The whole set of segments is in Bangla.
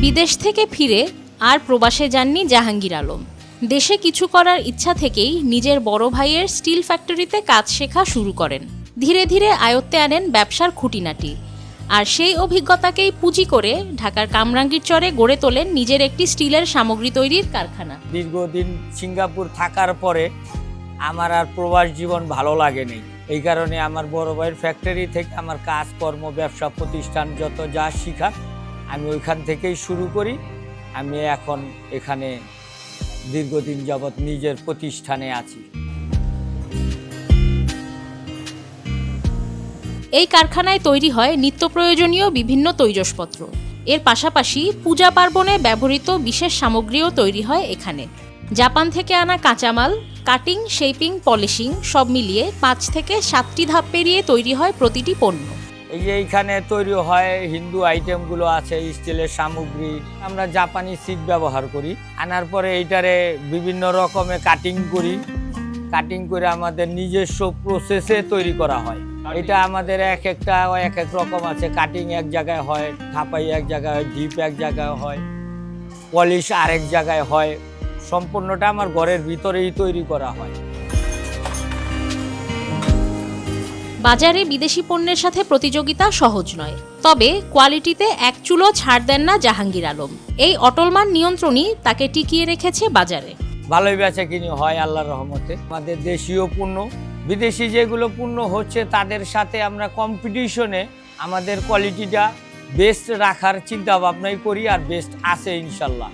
বিদেশ থেকে ফিরে আর প্রবাসে যাননি জাহাঙ্গীর আলম। দেশে কিছু করার ইচ্ছা থেকেই নিজের বড় ভাইয়ের স্টিল ফ্যাক্টরিতে কাজ শেখা শুরু করেন। ধীরে ধীরে আয়ত্তে আনেন ব্যবসার খুঁটিনাটি। আর সেই অভিজ্ঞতাকেই পুঁজি করে ঢাকার কামরাঙ্গীরচরে গড়ে তোলেন নিজের একটি স্টিলের সামগ্রী তৈরির কারখানা। দীর্ঘদিন সিঙ্গাপুর থাকার পরে আমার আর প্রবাস জীবন ভালো লাগেনি। এই কারণে আমার বড় ভাইয়ের ফ্যাক্টরি থেকে আমার কাজকর্ম, ব্যবসা প্রতিষ্ঠান যত যা শিখা আমি ওইখান থেকেই শুরু করি। আমি এখন এখানে দীর্ঘদিন যাবৎ নিজের প্রতিষ্ঠানে আছি। এই কারখানায় তৈরি হয় নিত্য প্রয়োজনীয় বিভিন্ন তৈজসপত্র। এর পাশাপাশি পূজা পার্বণে ব্যবহৃত বিশেষ সামগ্রীও তৈরি হয় এখানে। জাপান থেকে আনা কাঁচামাল, কাটিং, শেপিং, পলিশিং সব মিলিয়ে 5 থেকে 7টি ধাপ পেরিয়ে তৈরি হয় প্রতিটি পণ্য। এই যে এইখানে তৈরি হয় হিন্দু আইটেমগুলো আছে, স্টিলের সামগ্রী। আমরা জাপানি সিট ব্যবহার করি, আনার পরে এইটারে বিভিন্ন রকমের কাটিং করি। কাটিং করে আমাদের নিজস্ব প্রসেসে তৈরি করা হয়। এটা আমাদের এক এক রকম আছে। কাটিং এক জায়গায় হয়, থাপাই এক জায়গায় হয়, ডিপ এক জায়গায় হয়, পলিশ আরেক জায়গায় হয়। সম্পূর্ণটা আমার ঘরের ভিতরেই তৈরি করা হয়। বাজারে বিদেশি পণ্যের সাথে প্রতিযোগিতা সহজ নয়, তবে কোয়ালিটিতে এক চুলো ছাড় দেন না জাহাঙ্গীর আলম। এই অটলমান নিয়ন্ত্রণই তাকে টিকিয়ে রেখেছে বাজারে। ভালোই বেচা কিনি হয় আল্লাহর রহমতে। আমাদের দেশীয় পণ্য, বিদেশি যেগুলো পণ্য হচ্ছে তাদের সাথে আমরা কম্পিটিশনে আমাদের কোয়ালিটিটা বেস্ট রাখার চিন্তা ভাবনাই করি, আর বেস্ট আছে ইনশাল্লাহ।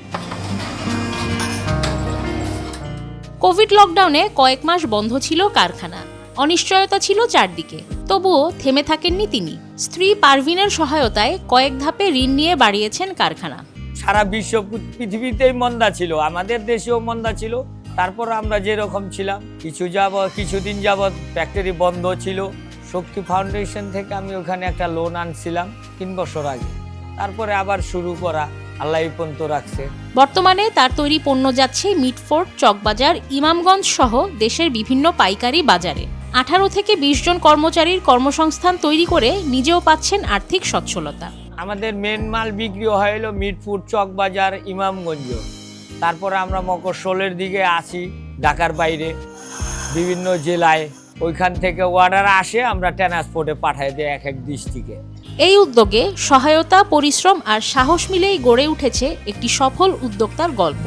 কোভিড লকডাউনে কয়েক মাস বন্ধ ছিল কারখানা, অনিশ্চয়তা ছিল চারদিকে। তবুও থেমে থাকেননি তিনি। স্ত্রী পারভিনের সহায়তায় কয়েক ধাপে ঋণ নিয়ে বাড়িয়েছেন কারখানা। সারা বিশ্ব পৃথিবীতেই মন্দা ছিল, আমাদের দেশেও মন্দা ছিল। তারপর আমরা যেরকম ছিলাম, কিছুদিন যাবৎ ফ্যাক্টরি বন্ধ ছিল। শক্তি ফাউন্ডেশন থেকে আমি ওখানে একটা লোন আনছিলাম 3 বছর আগে। তারপরে আবার শুরু করা, আল্লাহ পর্যন্ত রাখছে। বর্তমানে তার তৈরি পণ্য যাচ্ছে মিটফোর্ট, চকবাজার, ইমামগঞ্জ সহ দেশের বিভিন্ন পাইকারি বাজারে। 18 থেকে 20 জন কর্মচারীর কর্মসংস্থান তৈরি করে নিজেও পাচ্ছেন আর্থিক সচ্ছলতা। আমাদের মেন মাল বিক্রি হয় হলো মিটফুট, চকবাজার, ইমামগঞ্জ। তারপরে আমরা মকরশোলের দিকে আসি, ঢাকার বাইরে বিভিন্ন জেলায়। ওইখান থেকে অর্ডার আসে, আমরা ট্রান্সপোর্টে পাঠাই দিই এক ডিস্ট্রিক্টে। এই উদ্যোগে সহায়তা, পরিশ্রম আর সাহস মিলেই গড়ে উঠেছে একটি সফল উদ্যোক্তার গল্প।